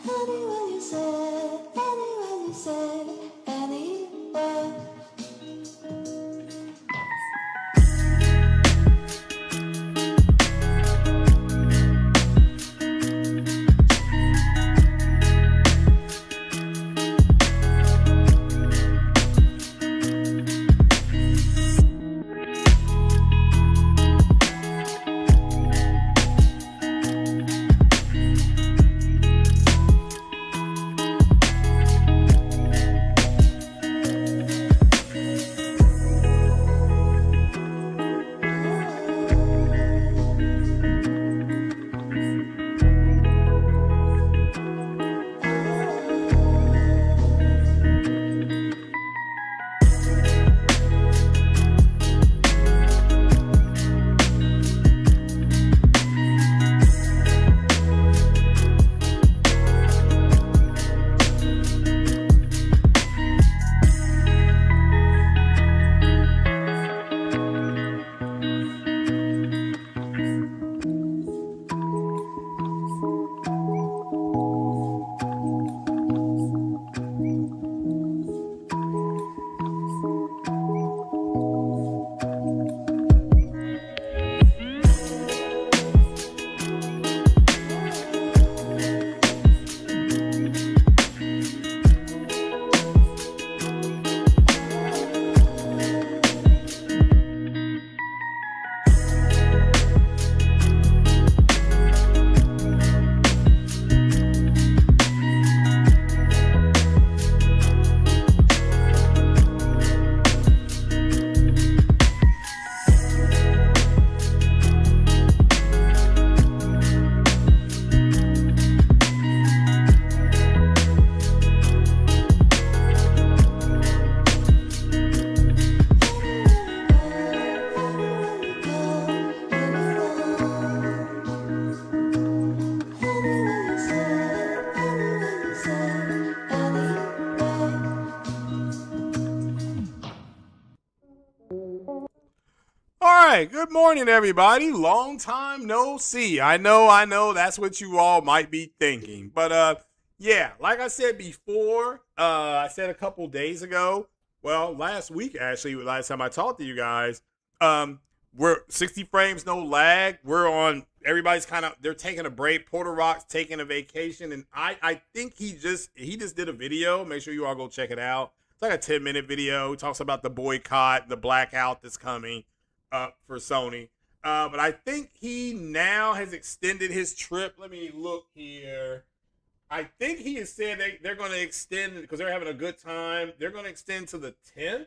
Anywhere you say, anywhere you say, anywhere. All right, good morning, everybody. Long time no see. I know, that's what you all might be thinking. But yeah, like I said before, I said a couple days ago, well, last week actually, last time I talked to you guys, we're 60 frames, no lag. We're on, everybody's they're taking a break. Porter Rock's taking a vacation, and I think he just did a video. Make sure you all go check it out. It's like a 10-minute video. He talks about the boycott, the blackout that's coming for Sony. But I think he now has extended his trip. Let me look here. I think he has said they're going to extend, because they're having a good time, they're going to extend to the 10th.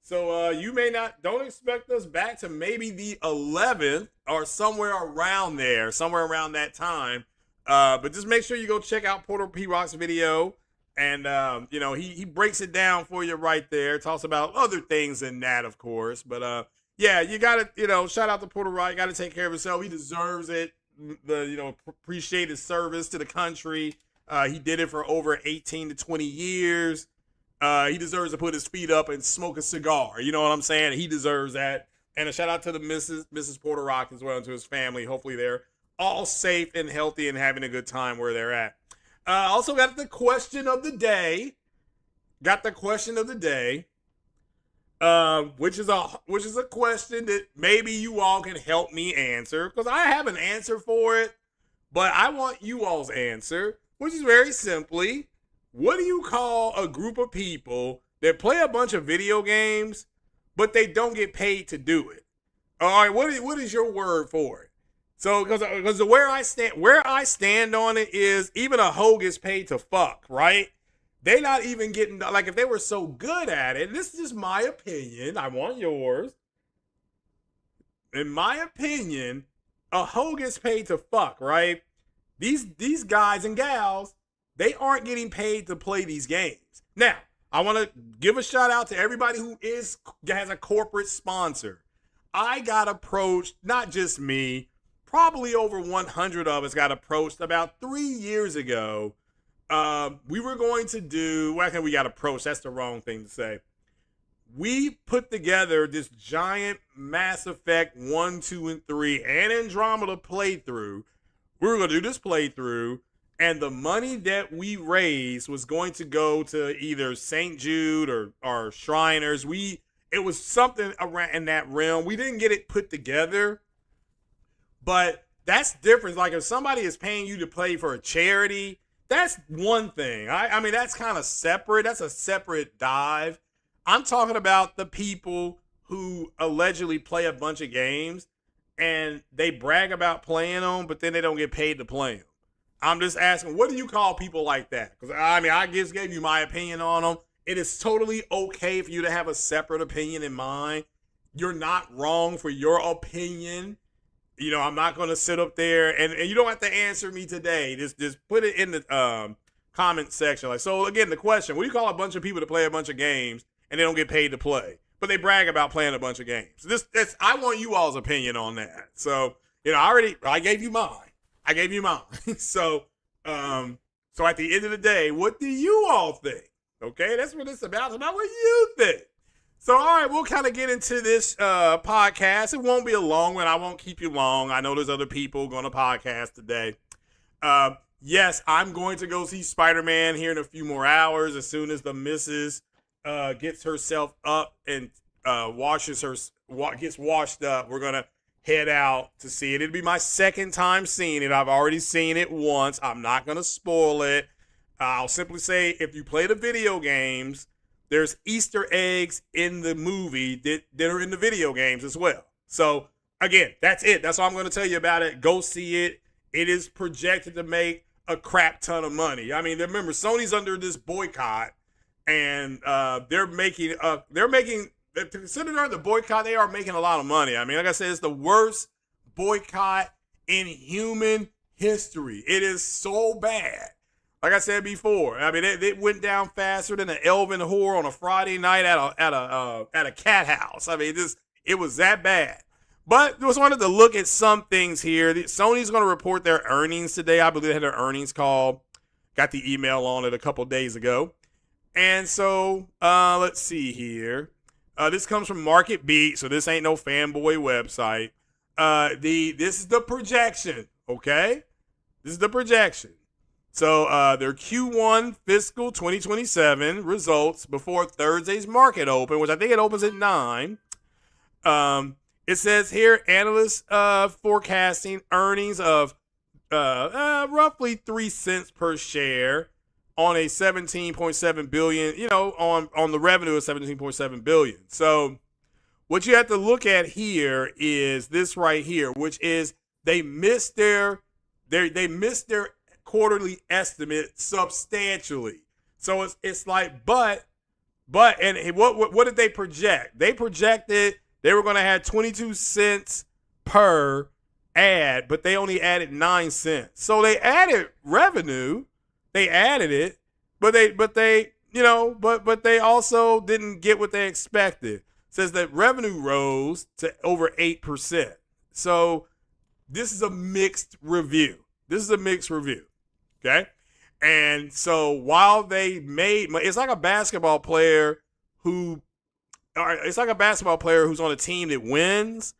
So you don't expect us back to maybe the 11th or somewhere around there, somewhere around that time. But just make sure you go check out Porter P. Rock's video. And, he breaks it down for you right there. Talks about other things than that, of course. But, yeah, you got to, shout out to Porter Rock. Got to take care of himself. He deserves it. Appreciate his service to the country. He did it for over 18 to 20 years. He deserves to put his feet up and smoke a cigar. You know what I'm saying? He deserves that. And a shout out to the Mrs. Porter Rock as well, and to his family. Hopefully they're all safe and healthy and having a good time where they're at. Also got the question of the day. Which is a question that maybe you all can help me answer, because I have an answer for it, but I want you all's answer, which is very simply, what do you call a group of people that play a bunch of video games, but they don't get paid to do it? All right, what is your word for it? So, because where I stand on it is, even a hoe gets paid to fuck, right? They not even getting, like, if they were so good at it, and this is just my opinion, I want yours. In my opinion, a hoe gets paid to fuck, right? These guys and gals, they aren't getting paid to play these games. Now, I want to give a shout out to everybody who has a corporate sponsor. I got approached, not just me, probably over 100 of us got approached about 3 years ago. We were going to do, well, I think we got approached. That's the wrong thing to say. We put together this giant Mass Effect 1, 2, and 3 and Andromeda playthrough. We were going to do this playthrough, and the money that we raised was going to go to either St. Jude or Shriners. It was something around in that realm. We didn't get it put together, but that's different. Like if somebody is paying you to play for a charity, that's one thing. I mean, that's kind of separate. That's a separate dive. I'm talking about the people who allegedly play a bunch of games and they brag about playing them, but then they don't get paid to play them. I'm just asking, what do you call people like that? Because I mean, I just gave you my opinion on them. It is totally okay for you to have a separate opinion in mind. You're not wrong for your opinion. You know, I'm not going to sit up there and you don't have to answer me today. Just put it in the comment section. Like, so again, the question, what do you call a bunch of people to play a bunch of games and they don't get paid to play, but they brag about playing a bunch of games? I want you all's opinion on that. So, you know, I gave you mine. So at the end of the day, what do you all think? Okay, that's what it's about. It's about what you think. So, all right, we'll kind of get into this podcast. It won't be a long one. I won't keep you long. I know there's other people going to podcast today. Yes, I'm going to go see Spider-Man here in a few more hours as soon as the missus gets herself up and gets washed up. We're going to head out to see it. It'll be my second time seeing it. I've already seen it once. I'm not going to spoil it. I'll simply say if you play the video games, there's Easter eggs in the movie that are in the video games as well. So, again, that's it. That's all I'm going to tell you about it. Go see it. It is projected to make a crap ton of money. I mean, remember, Sony's under this boycott, and they're making considering the boycott, they are making a lot of money. I mean, like I said, it's the worst boycott in human history. It is so bad. Like I said before, I mean, it went down faster than an elven whore on a Friday night at a cat house. I mean, it was that bad. But just wanted to look at some things here. Sony's going to report their earnings today. I believe they had their earnings call. Got the email on it a couple days ago. And so let's see here. This comes from Market Beat, so this ain't no fanboy website. This is the projection, okay? This is the projection. So their Q1 fiscal 2027 results before Thursday's market open, which I think it opens at 9. It says here, analysts forecasting earnings of roughly 3 cents per share on a 17.7 billion, you know, on the revenue of 17.7 billion. So what you have to look at here is this right here, which is they missed their quarterly estimate substantially. So it's like, but and what did they project? They projected they were going to have 22 cents per ad, but they only added 9 cents. So they added revenue, they added it, but they also didn't get what they expected. It says that revenue rose to over 8%. So this is a mixed review. Okay? And so while it's like a basketball player who's on a team that wins,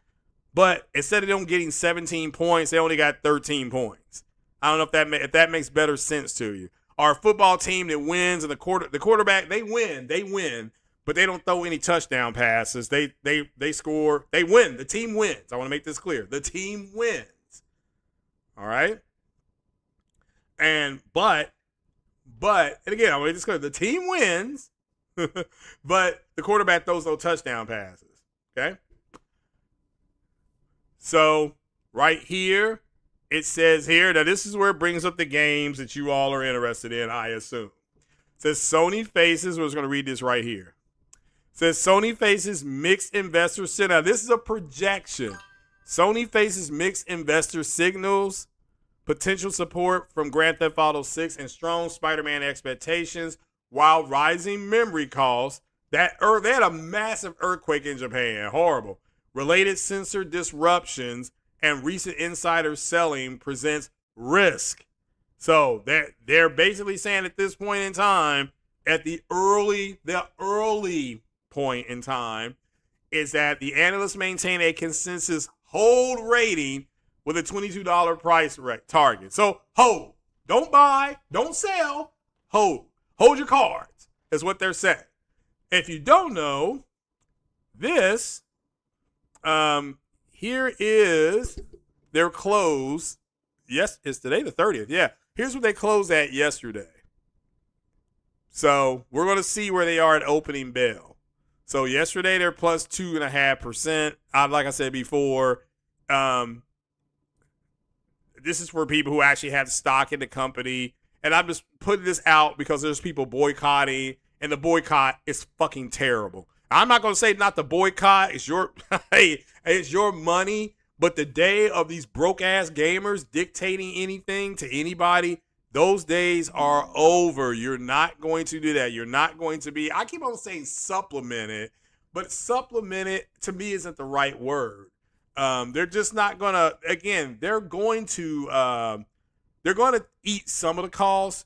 but instead of them getting 17 points, they only got 13 points. I don't know if that makes better sense to you. Or a football team that wins and the quarterback, they win, but they don't throw any touchdown passes. They score, they win. The team wins. I want to make this clear. The team wins. All right? But again, I'm just clear. The team wins, but the quarterback throws no touchdown passes. Okay? So right here, it says here, now this is where it brings up the games that you all are interested in, I assume. It says Sony faces, we're just going to read this right here. It says Sony faces mixed investor signals. Now this is a projection. Sony faces mixed investor signals, potential support from Grand Theft Auto 6 and strong Spider-Man expectations, while rising memory costs. They had a massive earthquake in Japan, horrible. Related sensor disruptions and recent insider selling presents risk. So they're basically saying at this point in time, at the early point in time, is that the analysts maintain a consensus hold rating with a $22 price target. So hold. Don't buy, don't sell, hold. Hold your cards, is what they're saying. If you don't know, this, here is their close. Yes, it's today the 30th. Yeah, here's what they closed at yesterday. So we're going to see where they are at opening bell. So yesterday they're plus 2.5%. Like I said before, this is for people who actually have stock in the company. And I'm just putting this out because there's people boycotting, and the boycott is fucking terrible. I'm not going to say not the boycott. It's your, hey, it's your money. But the day of these broke ass gamers dictating anything to anybody, those days are over. You're not going to do that. You're not going to be, I keep on saying supplemented, but supplemented to me isn't the right word. They're just not going to, again, they're going to eat some of the costs,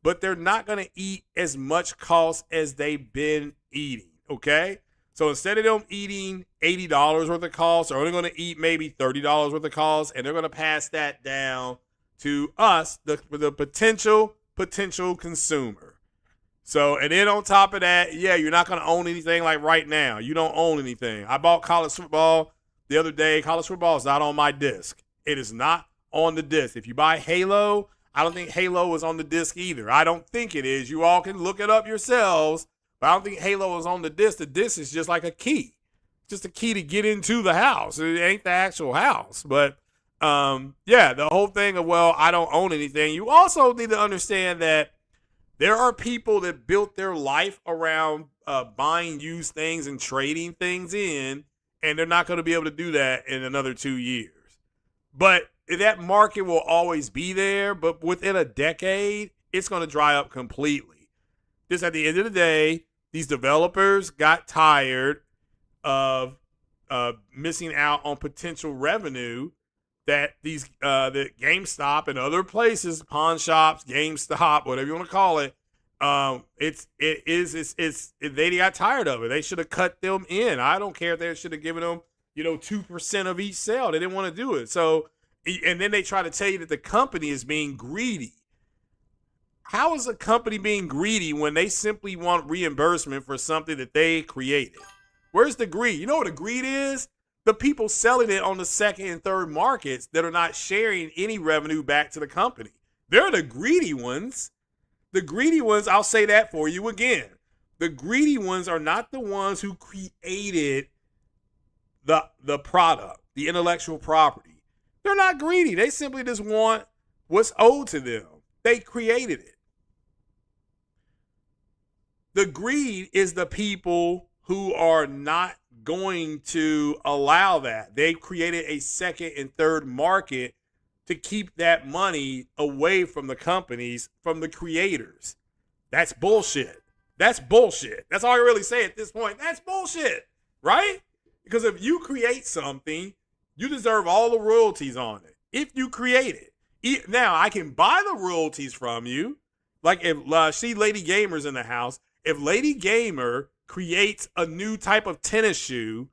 but they're not going to eat as much cost as they've been eating, okay? So instead of them eating $80 worth of costs, they're only going to eat maybe $30 worth of costs, and they're going to pass that down to us, the potential consumer. So, and then on top of that, yeah, you're not going to own anything like right now. You don't own anything. I bought college football the other day. College football is not on my disc. It is not on the disc. If you buy Halo, I don't think Halo is on the disc either. I don't think it is. You all can look it up yourselves, but I don't think Halo is on the disc. The disc is just like a key. Just a key to get into the house. It ain't the actual house. But yeah, the whole thing of, well, I don't own anything. You also need to understand that there are people that built their life around buying used things and trading things in, and they're not going to be able to do that in another 2 years. But that market will always be there, but within a decade, it's going to dry up completely. Just at the end of the day, these developers got tired of missing out on potential revenue that these that GameStop and other places, pawn shops, GameStop, whatever you want to call it, they got tired of it. They should have cut them in. I don't care if they should have given them 2% of each sale. They didn't want to do it. So, and then they try to tell you that the company is being greedy. How is a company being greedy when they simply want reimbursement for something that they created? Where's the greed? You know what the greed is? The people selling it on the second and third markets that are not sharing any revenue back to the company. They're the greedy ones. The greedy ones, I'll say that for you again. The greedy ones are not the ones who created the product, the intellectual property. They're not greedy. They simply just want what's owed to them. They created it. The greed is the people who are not going to allow that. They created a second and third market to keep that money away from the companies, from the creators. That's bullshit. That's bullshit. That's all I really say at this point. That's bullshit, right? Because if you create something, you deserve all the royalties on it. If you create it. Now, I can buy the royalties from you. Like if see Lady Gamer's in the house. If Lady Gamer creates a new type of tennis shoe,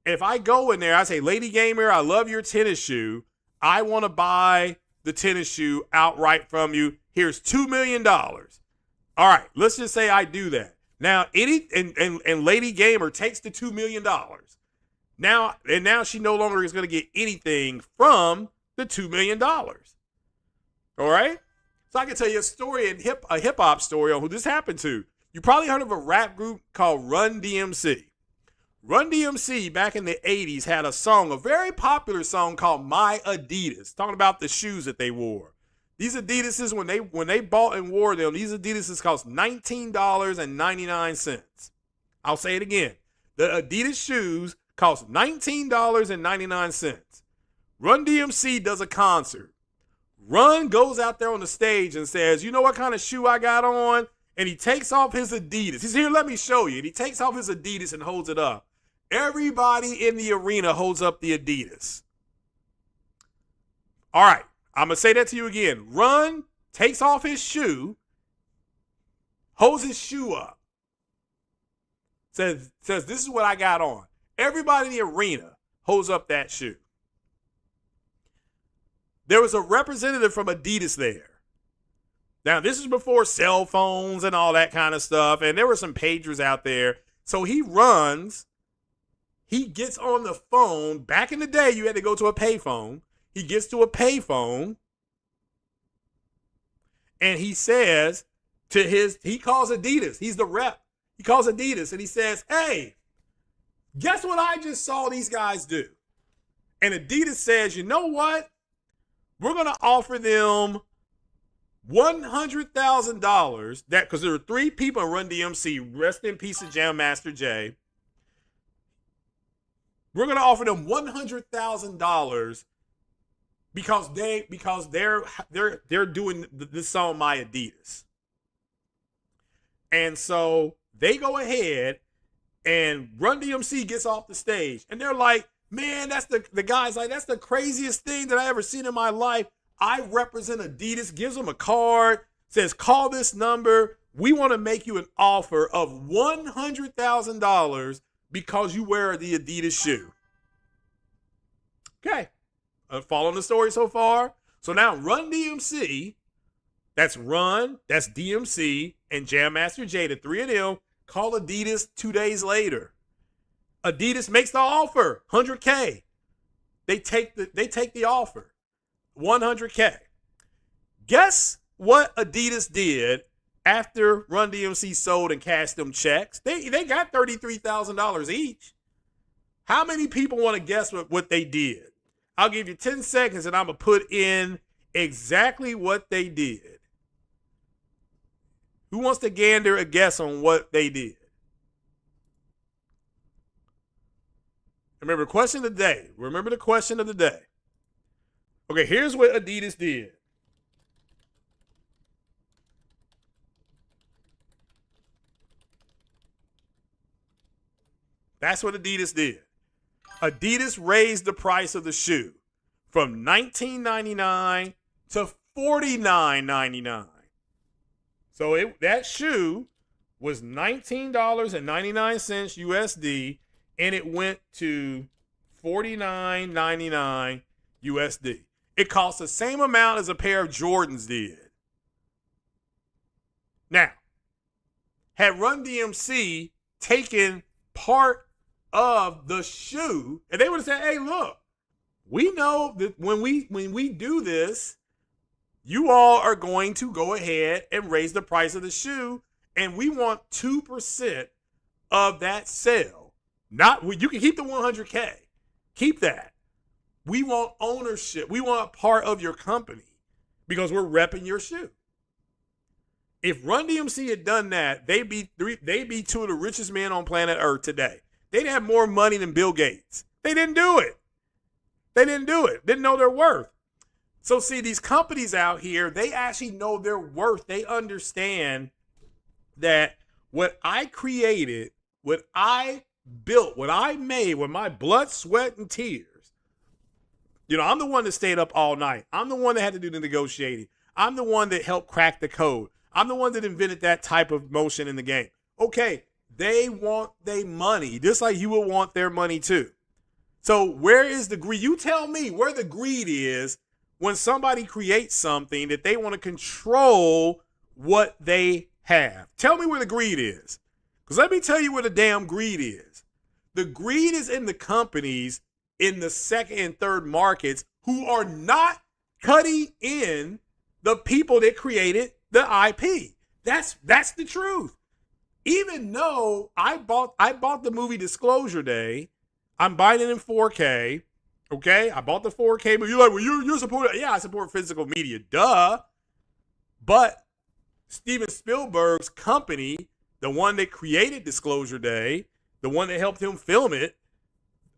if I go in there, I say, Lady Gamer, I love your tennis shoe. I want to buy the tennis shoe outright from you. Here's $2 million. All right, let's just say I do that. Now, and Lady Gamer takes the $2 million. Now she no longer is going to get anything from the $2 million. All right? So I can tell you a story, a hip hop story on who this happened to. You probably heard of a rap group called Run DMC. Run DMC back in the 80s had a song, a very popular song called My Adidas, talking about the shoes that they wore. These Adidases, when they bought and wore them, these Adidases cost $19.99. I'll say it again. The Adidas shoes cost $19.99. Run DMC does a concert. Run goes out there on the stage and says, you know what kind of shoe I got on? And he takes off his Adidas. He's here, let me show you. And he takes off his Adidas and holds it up. Everybody in the arena holds up the Adidas. All right, I'm going to say that to you again. Run takes off his shoe, holds his shoe up, says this is what I got on. Everybody in the arena holds up that shoe. There was a representative from Adidas there. Now, this is before cell phones and all that kind of stuff, and there were some pagers out there. So he gets on the phone. Back in the day, you had to go to a payphone. He gets to a payphone, and he says he calls Adidas. He's the rep. He calls Adidas, and he says, hey, guess what I just saw these guys do? And Adidas says, you know what? We're going to offer them $100,000 because there were 3 people in Run DMC, rest in peace of Jam Master Jay. We're going to offer them $100,000 because they're doing this song My Adidas. And so they go ahead and Run DMC gets off the stage and they're like, man, that's the guy's like, that's the craziest thing that I ever seen in my life. I represent Adidas, gives them a card, says, call this number. We want to make you an offer of $100,000 because you wear the Adidas shoe. Okay. Following the story so far. So now Run DMC, that's DMC, and Jam Master Jay, the 3 of them, call Adidas 2 days later. Adidas makes the offer, $100K. They take the offer. $100K. Guess what Adidas did after Run DMC sold and cashed them checks? They got $33,000 each. How many people want to guess what they did? I'll give you 10 seconds and I'm going to put in exactly what they did. Who wants to gander a guess on what they did? Remember the question of the day. Okay, here's what Adidas did. That's what Adidas did. Adidas raised the price of the shoe from $19.99 to $49.99. So that shoe was $19.99 USD, and it went to $49.99 USD. It cost the same amount as a pair of Jordans did. Now, had Run DMC taken part of the shoe, and they would have said, hey, look, we know that when we do this, you all are going to go ahead and raise the price of the shoe, and we want 2% of that sale. You can keep the $100K. Keep that. We want ownership. We want a part of your company because we're repping your shoe. If Run DMC had done that, they'd be 2 of the richest men on planet Earth today. They'd have more money than Bill Gates. They didn't do it. Didn't know their worth. So see, these companies out here, they actually know their worth. They understand that what I created, what I built, what I made with my blood, sweat, and tears, I'm the one that stayed up all night. I'm the one that had to do the negotiating. I'm the one that helped crack the code. I'm the one that invented that type of motion in the game. Okay, they want their money, just like you would want their money too. So where is the greed? You tell me where the greed is when somebody creates something that they want to control what they have. Tell me where the greed is. Because let me tell you where the damn greed is. The greed is in the companies in the second and third markets who are not cutting in the people that created the IP. That's the truth. Even though I bought the movie Disclosure Day, I'm buying it in 4K. Okay, I bought the 4K movie. You're like, well, you're supporting. Yeah, I support physical media. Duh. But Steven Spielberg's company, the one that created Disclosure Day, the one that helped him film it,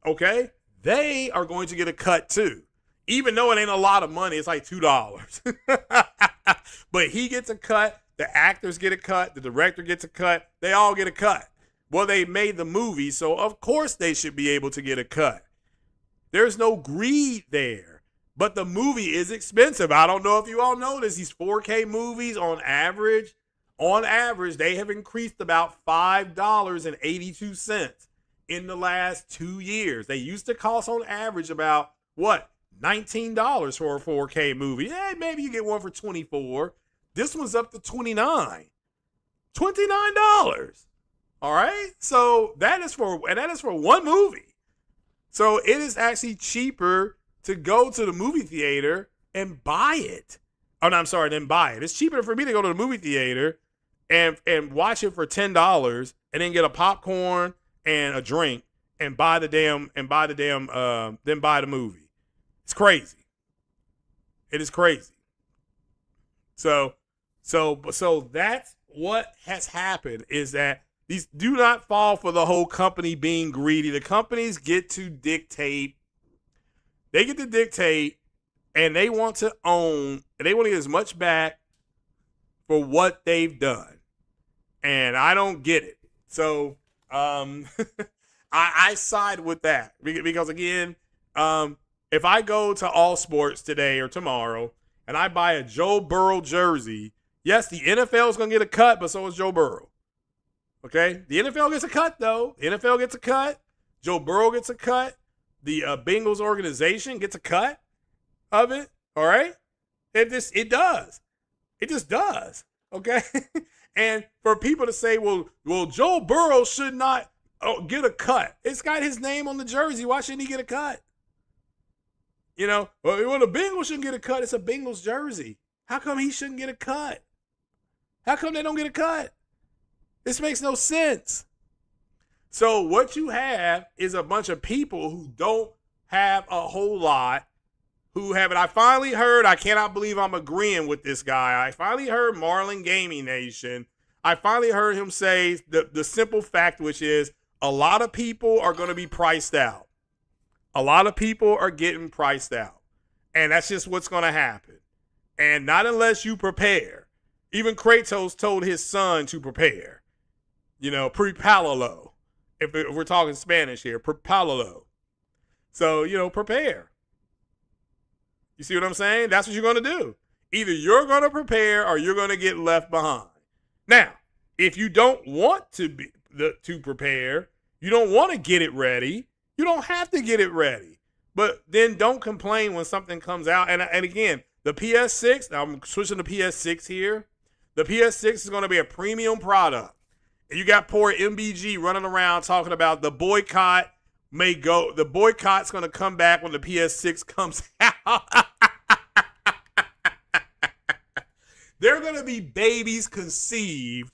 okay, they are going to get a cut too. Even though it ain't a lot of money, it's like $2. But he gets a cut. The actors get a cut. The director gets a cut. They all get a cut. Well, they made the movie, so of course they should be able to get a cut. There's no greed there. But the movie is expensive. I don't know if you all know this. These 4K movies on average, they have increased about $5.82 in the last 2 years. They used to cost on average about, $19 for a 4K movie. Yeah, maybe you get one for $24. This one's up to $29. $29. All right. So that is for one movie. So it is actually cheaper to go to the movie theater and buy it. Oh, no, I'm sorry, then buy it. It's cheaper for me to go to the movie theater and watch it for $10 and then get a popcorn and a drink and buy then buy the movie. It's crazy. It is crazy. So that's what has happened, is that these do not fall for the whole company being greedy. The companies get to dictate. They get to dictate, and they want to own, and they want to get as much back for what they've done. And I don't get it. So I side with that because again, if I go to All Sports today or tomorrow and I buy a Joe Burrow jersey, yes, the NFL is going to get a cut, but so is Joe Burrow. Okay? The NFL gets a cut, though. The NFL gets a cut. Joe Burrow gets a cut. The Bengals organization gets a cut of it. All right? It does. It just does. Okay? And for people to say, well, Joe Burrow should not get a cut. It's got his name on the jersey. Why shouldn't he get a cut? You know, well, the Bengals shouldn't get a cut. It's a Bengals jersey. How come he shouldn't get a cut? How come they don't get a cut? This makes no sense. So what you have is a bunch of people who don't have a whole lot, who have it. I finally heard, I cannot believe I'm agreeing with this guy. I finally heard Marlon Gaming Nation. I finally heard him say the simple fact, which is a lot of people are going to be priced out. A lot of people are getting priced out. And that's just what's going to happen. And not unless you prepare. Even Kratos told his son to prepare. You know, prepáralo. If we're talking Spanish here, prepáralo. So, you know, prepare. You see what I'm saying? That's what you're going to do. Either you're going to prepare or you're going to get left behind. Now, if you don't want to prepare, you don't want to get it ready, you don't have to get it ready. But then don't complain when something comes out. And again, the PS6, I'm switching to PS6 here. The PS6 is going to be a premium product. And you got poor MBG running around talking about the boycott may go. The boycott's going to come back when the PS6 comes out. They're going to be babies conceived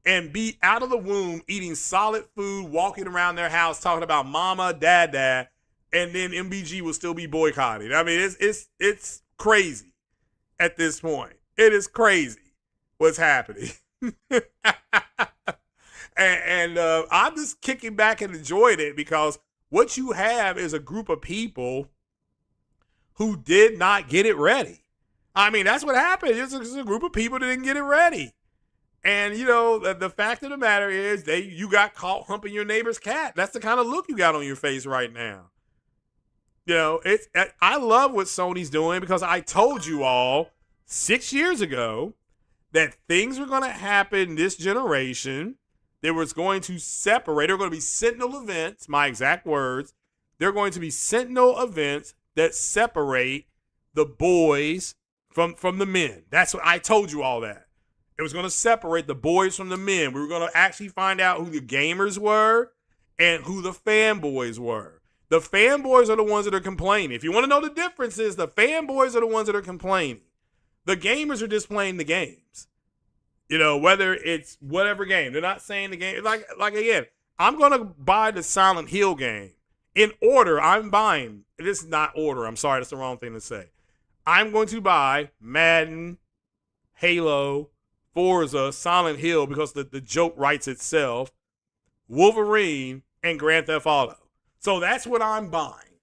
and be out of the womb eating solid food, walking around their house talking about mama, dad, and then MBG will still be boycotted. I mean, it's crazy at this point. It is crazy what's happening. and I'm just kicking back and enjoying it because what you have is a group of people who did not get it ready. I mean, that's what happened. It's a group of people that didn't get it ready. And, you know, the fact of the matter is you got caught humping your neighbor's cat. That's the kind of look you got on your face right now. You know, I love what Sony's doing because I told you all 6 years ago that things were going to happen this generation. There was going to separate. There were going to be sentinel events, my exact words. There are going to be sentinel events that separate the boys from the men. That's what I told you all that. It was going to separate the boys from the men. We were going to actually find out who the gamers were and who the fanboys were. The fanboys are the ones that are complaining. If you want to know the differences, the fanboys are the ones that are complaining. The gamers are just playing the games. You know, whether it's whatever game. They're not saying the game. Like again, I'm going to buy the Silent Hill game. In order, I'm buying. This is not order. I'm sorry, that's the wrong thing to say. I'm going to buy Madden, Halo, Forza, Silent Hill, because the joke writes itself, Wolverine, and Grand Theft Auto. So that's what I'm buying.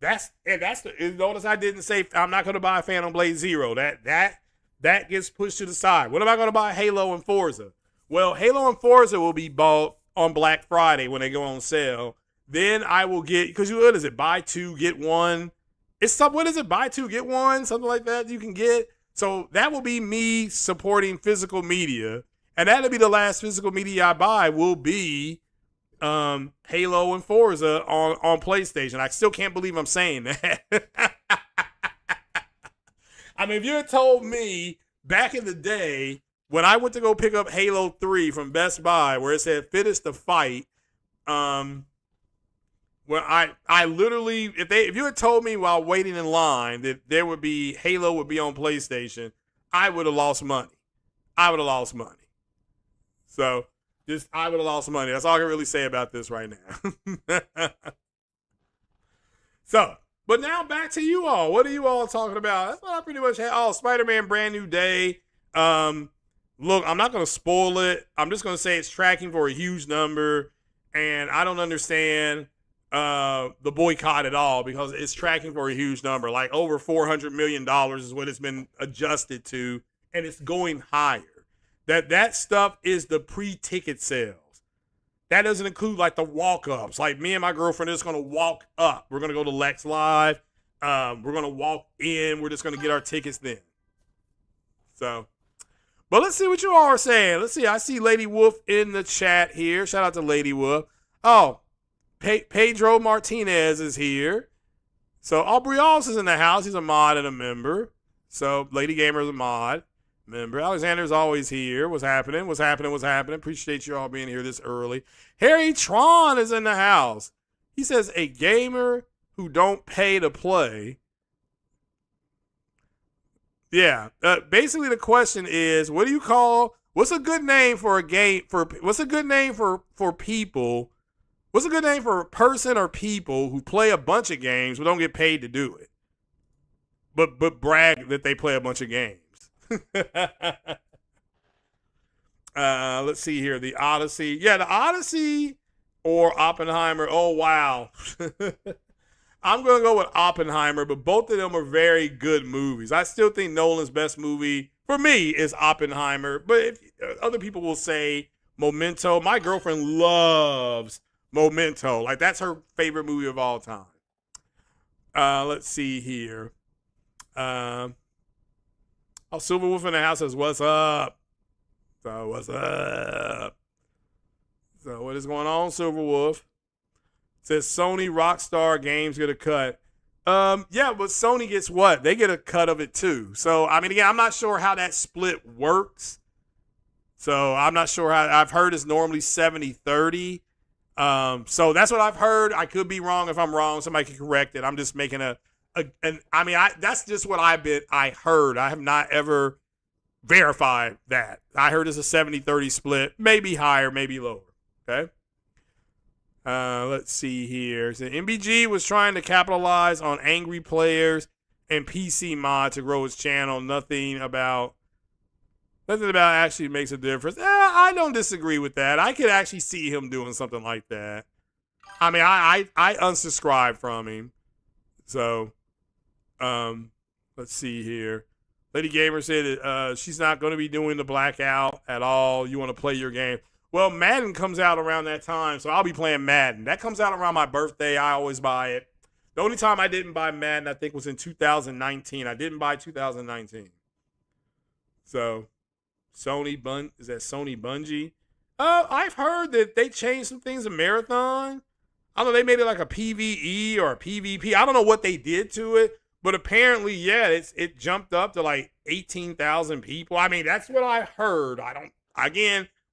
Notice I didn't say I'm not going to buy Phantom Blade Zero. That gets pushed to the side. What am I going to buy? Halo and Forza. Well, Halo and Forza will be bought on Black Friday when they go on sale. Then I will get, because what is it? Buy two, get one. What is it? Buy two, get one? Something like that you can get. So that will be me supporting physical media. And that'll be the last physical media I buy will be Halo and Forza on PlayStation. I still can't believe I'm saying that. I mean, if you had told me back in the day when I went to go pick up Halo 3 from Best Buy, where it said "Finish the fight," where I literally, if you had told me while waiting in line that there would be Halo would be on PlayStation, I would have lost money. I would have lost money. So I would have lost money. That's all I can really say about this right now. So, but now back to you all. What are you all talking about? That's what I pretty much had. Oh, Spider-Man Brand New Day. Look, I'm not going to spoil it. I'm just going to say it's tracking for a huge number, and I don't understand the boycott at all because it's tracking for a huge number. Like over $400 million is what it's been adjusted to, and it's going higher. That stuff is the pre-ticket sales. That doesn't include like the walk-ups. Like me and my girlfriend are just going to walk up. We're going to go to Lex Live. We're going to walk in. We're just going to get our tickets then. So, but let's see what you all are saying. Let's see. I see Lady Wolf in the chat here. Shout out to Lady Wolf. Oh, Pedro Martinez is here. So Aubrey Alls is in the house. He's a mod and a member. So Lady Gamer is a mod member. Alexander's always here. What's happening? What's happening? What's happening? Appreciate you all being here this early. Harry Tron is in the house. He says a gamer who don't pay to play. Yeah. Basically, the question is, what do you call? What's a good name for a game? What's a good name for people? What's a good name for a person or people who play a bunch of games but don't get paid to do it, but brag that they play a bunch of games? Let's see here. The Odyssey. Yeah, the Odyssey or Oppenheimer. Oh, wow. I'm going to go with Oppenheimer, but both of them are very good movies. I still think Nolan's best movie for me is Oppenheimer, but other people will say Memento. My girlfriend loves Memento. Like, that's her favorite movie of all time. Let's see here. Silverwolf in the house says, what's up? So, what's up? So, what is going on, Silverwolf? Says Sony Rockstar Games get a cut. Yeah, but Sony gets what? They get a cut of it too. So, I mean, again, I'm not sure how that split works. So, I'm not sure how. I've heard it's normally 70-30. So that's what I've heard. I could be wrong. If I'm wrong, somebody can correct it. I'm just making that's just what I heard. I have not ever verified that. I heard it's a 70-30 split, maybe higher, maybe lower. Okay. Let's see here. So MBG was trying to capitalize on angry players and PC mod to grow his channel. Nothing about actually makes a difference. I don't disagree with that. I could actually see him doing something like that. I mean, I unsubscribed from him. So, let's see here. Lady Gamer said that, she's not going to be doing the blackout at all. You want to play your game. Well, Madden comes out around that time, so I'll be playing Madden. That comes out around my birthday. I always buy it. The only time I didn't buy Madden, I think, was in 2019. I didn't buy 2019. So, is that Sony Bungie? I've heard that they changed some things in Marathon. I don't know, they made it like a PvE or a PvP. I don't know what they did to it, but apparently, yeah, it jumped up to like 18,000 people. I mean, that's what I heard.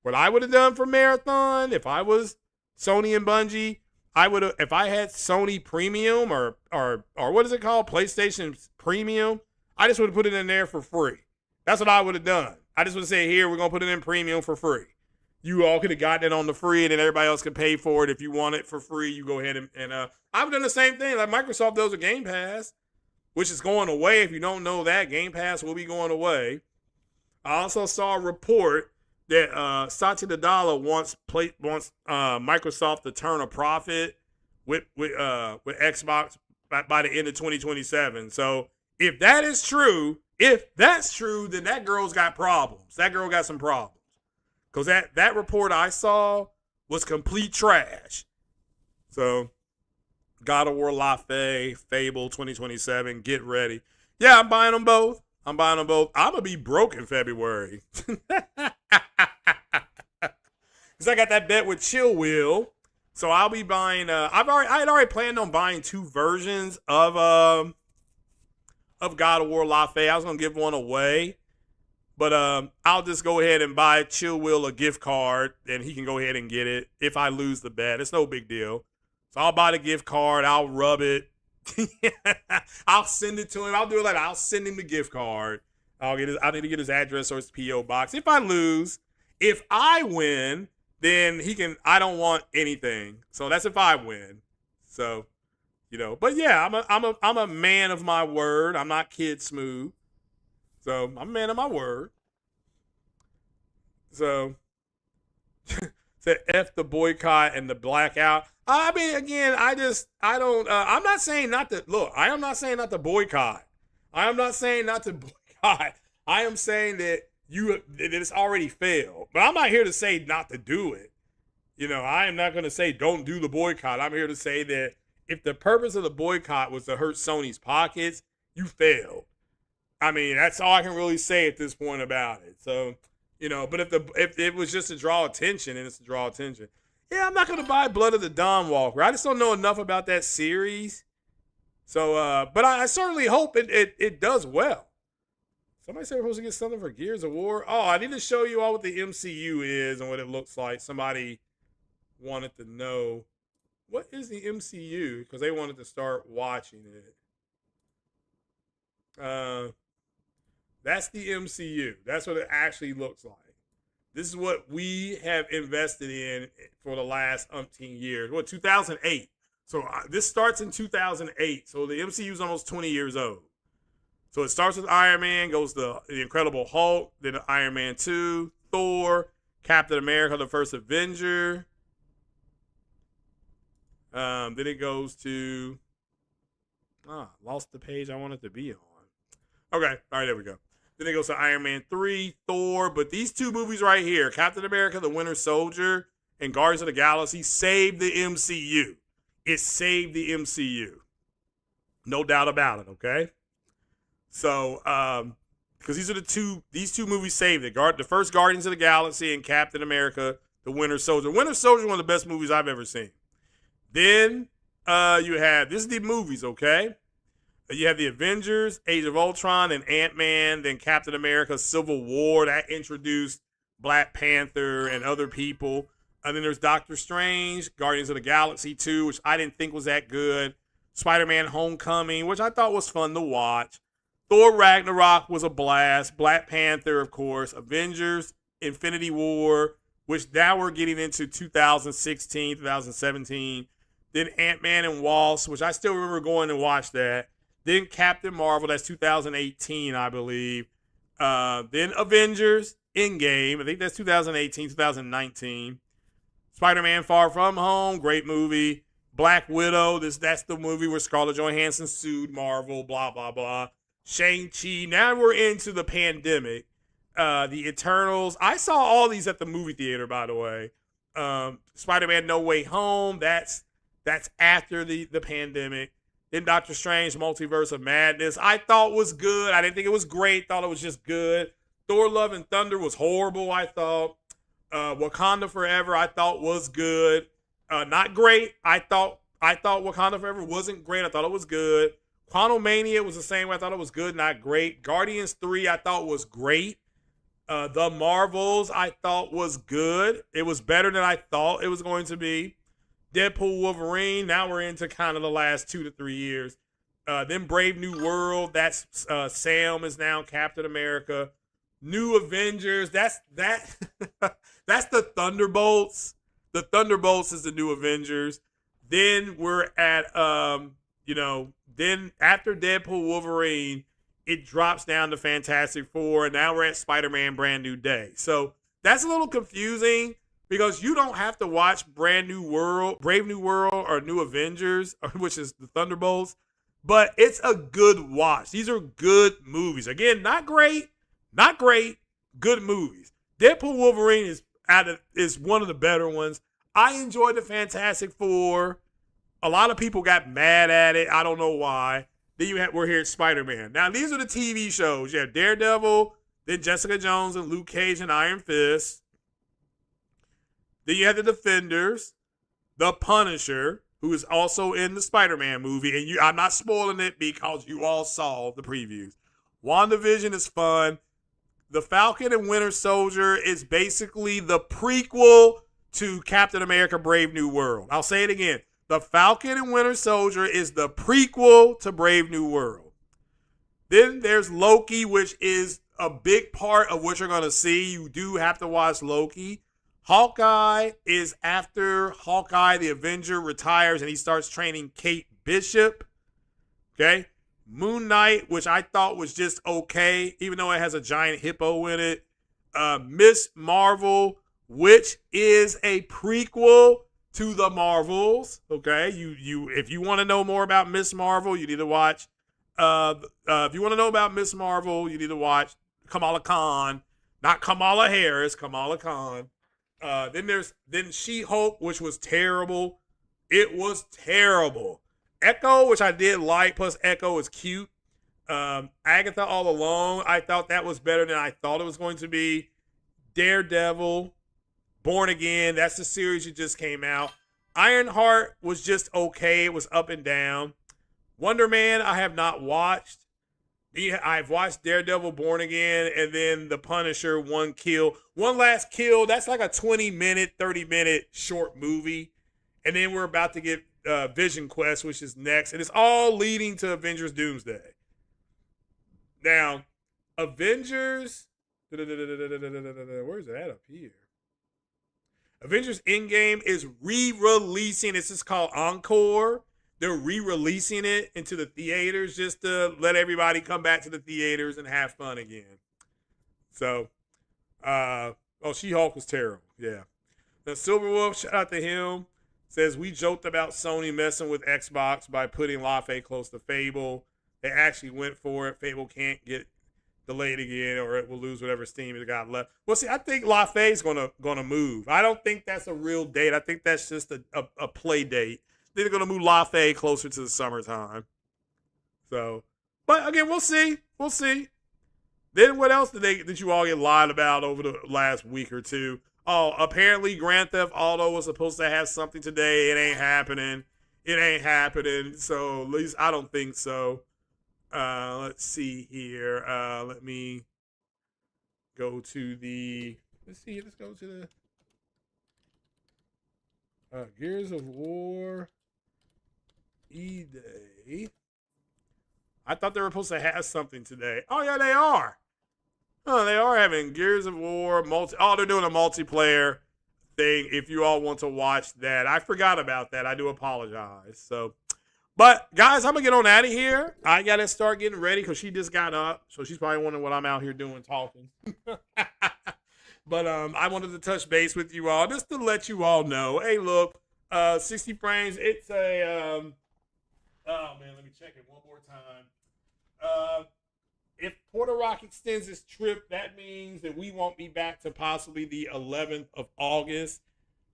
What I would have done for Marathon, if I was Sony and Bungie, if I had Sony Premium or what is it called? PlayStation Premium, I just would have put it in there for free. That's what I would have done. I just would have said, here, we're going to put it in Premium for free. You all could have gotten it on the free, and then everybody else could pay for it. If you want it for free, you go ahead and I've done the same thing. Like Microsoft does with Game Pass, which is going away. If you don't know that, Game Pass will be going away. I also saw a report that Satya Nadella wants Microsoft to turn a profit with Xbox by the end of 2027. So if that's true, then that girl's got problems. That girl got some problems. Because that report I saw was complete trash. So God of War La Fé, Fable 2027, get ready. Yeah, I'm buying them both. I'm going to be broke in February. Because I got that bet with Chill Will. So I'll be buying, I had already planned on buying 2 versions of God of War La Fé. I was going to give one away. But I'll just go ahead and buy Chill Will a gift card, and he can go ahead and get it if I lose the bet. It's no big deal. So I'll buy the gift card. I'll rub it. I'll send it to him. I'll do it like I'll send him the gift card. I need to get his address or his PO box. If I lose, if I win, then he can. I don't want anything. So that's if I win. So, But yeah, I'm a man of my word. I'm not Kid Smooth. So I'm a man of my word. So said F the boycott and the blackout. I mean, again, I'm not saying not to look. I am not saying not to boycott. I am not saying not to boycott. I am saying that that it's already failed. But I'm not here to say not to do it. I am not going to say don't do the boycott. I'm here to say that if the purpose of the boycott was to hurt Sony's pockets, you failed. I mean, that's all I can really say at this point about it. So, but if it was just to draw attention, and it's to draw attention, yeah, I'm not going to buy Blood of the Dawn Walker. I just don't know enough about that series. So, but I certainly hope it does well. Somebody said we're supposed to get something for Gears of War. Oh, I need to show you all what the MCU is and what it looks like. Somebody wanted to know, what is the MCU? Because they wanted to start watching it. That's the MCU. That's what it actually looks like. This is what we have invested in for the last umpteen years. 2008. So this starts in 2008. So the MCU is almost 20 years old. So it starts with Iron Man, goes to the Incredible Hulk, then Iron Man 2, Thor, Captain America, the First Avenger. Then it goes to... lost the page I wanted to be on. Okay, all right, there we go. Then it goes to Iron Man 3, Thor. But these two movies right here, Captain America, the Winter Soldier, and Guardians of the Galaxy, saved the MCU. It saved the MCU. No doubt about it, okay? So, because these two movies saved it. The first Guardians of the Galaxy and Captain America, the Winter Soldier. Winter Soldier is one of the best movies I've ever seen. Then you have, this is the movies, okay? You have the Avengers, Age of Ultron, and Ant-Man, then Captain America, Civil War. That introduced Black Panther and other people. And then there's Doctor Strange, Guardians of the Galaxy 2, which I didn't think was that good. Spider-Man Homecoming, which I thought was fun to watch. Thor Ragnarok was a blast. Black Panther, of course. Avengers, Infinity War, which now we're getting into 2016, 2017. Then Ant-Man and Wasp, which I still remember going to watch that. Then Captain Marvel, that's 2018, I believe. Then Avengers, Endgame, I think that's 2018, 2019. Spider-Man Far From Home, great movie. Black Widow, that's the movie where Scarlett Johansson sued Marvel, blah, blah, blah. Shang-Chi, now we're into the pandemic. The Eternals, I saw all these at the movie theater, by the way. Spider-Man No Way Home, that's after the pandemic. Then Doctor Strange, Multiverse of Madness, I thought was good. I didn't think it was great. Thought it was just good. Thor Love and Thunder was horrible, I thought. Wakanda Forever, I thought was good. Not great. I thought Wakanda Forever wasn't great. I thought it was good. Quantumania was the same way. I thought it was good, not great. Guardians 3, I thought was great. The Marvels, I thought was good. It was better than I thought it was going to be. Deadpool, Wolverine, now we're into kind of the last 2 to 3 years. Then Brave New World, that's Sam is now Captain America. New Avengers, that's the Thunderbolts. The Thunderbolts is the New Avengers. Then we're at then after Deadpool, Wolverine, it drops down to Fantastic Four, and now we're at Spider-Man Brand New Day. So that's a little confusing because you don't have to watch Brave New World, or New Avengers, which is the Thunderbolts, but it's a good watch. These are good movies. Again, not great, good movies. Deadpool, Wolverine is one of the better ones. I enjoyed the Fantastic Four. A lot of people got mad at it. I don't know why. Then we're here at Spider-Man. Now, these are the TV shows. You have Daredevil, then Jessica Jones and Luke Cage and Iron Fist. Then you have the Defenders, the Punisher, who is also in the Spider-Man movie. And I'm not spoiling it because you all saw the previews. WandaVision is fun. The Falcon and Winter Soldier is basically the prequel to Captain America Brave New World. I'll say it again. The Falcon and Winter Soldier is the prequel to Brave New World. Then there's Loki, which is a big part of what you're going to see. You do have to watch Loki. Hawkeye is after Hawkeye, the Avenger, retires and he starts training Kate Bishop. Okay. Moon Knight, which I thought was just okay, even though it has a giant hippo in it. Miss Marvel, which is a prequel to the Marvels. Okay. You if you want to know more about Miss Marvel, you need to watch. If you want to know about Miss Marvel, you need to watch Kamala Khan, not Kamala Harris, Kamala Khan. Then She-Hulk, which was terrible. It was terrible. Echo, which I did like, plus Echo is cute. Agatha All Along, I thought that was better than I thought it was going to be. Daredevil, Born Again, that's the series that just came out. Ironheart was just okay. It was up and down. Wonder Man, I have not watched. I've watched Daredevil, Born Again, and then The Punisher, One Last Kill. That's like a 20-minute, 30-minute short movie. And then we're about to get Vision Quest, which is next. And it's all leading to Avengers Doomsday. Now, Avengers... Where's it at up here? Avengers Endgame is re-releasing. This is called Encore. They're re-releasing it into the theaters just to let everybody come back to the theaters and have fun again. So, She-Hulk was terrible. Yeah. The Silver Wolf, shout out to him, says, we joked about Sony messing with Xbox by putting LaFay close to Fable. They actually went for it. Fable can't get delayed again, or it will lose whatever steam it got left. Well, see, I think LaFay's gonna move. I don't think that's a real date. I think that's just a play date. They're going to move LaFay closer to the summertime. So, but again, we'll see. We'll see. Then what else did you all get lied about over the last week or two? Oh, apparently Grand Theft Auto was supposed to have something today. It ain't happening. It ain't happening. So at least I don't think so. Let's see here. Let me go to the, let's go to the Gears of War E-Day. I thought they were supposed to have something today. Oh, yeah, they are. Oh, they are having Gears of War they're doing a multiplayer thing if you all want to watch that. I forgot about that. I do apologize. So, but guys, I'm going to get on out of here. I got to start getting ready because she just got up. So she's probably wondering what I'm out here doing talking. But I wanted to touch base with you all just to let you all know. Hey, look, 60 frames. It's a oh man, let me check it one more time. If Porter Rock extends his trip, that means that we won't be back to possibly the 11th of August.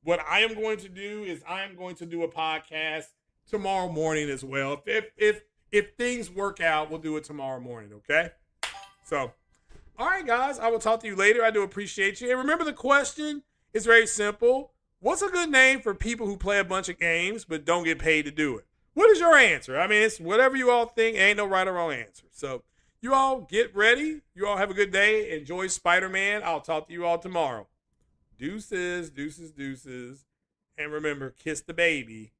What I am going to do is I am going to do a podcast tomorrow morning as well. If things work out, we'll do it tomorrow morning. Okay. So. All right, guys, I will talk to you later. I do appreciate you. And remember, the question is very simple. What's a good name for people who play a bunch of games but don't get paid to do it? What is your answer? I mean, it's whatever you all think. Ain't no right or wrong answer. So you all get ready. You all have a good day. Enjoy Spider-Man. I'll talk to you all tomorrow. Deuces, deuces, deuces. And remember, kiss the baby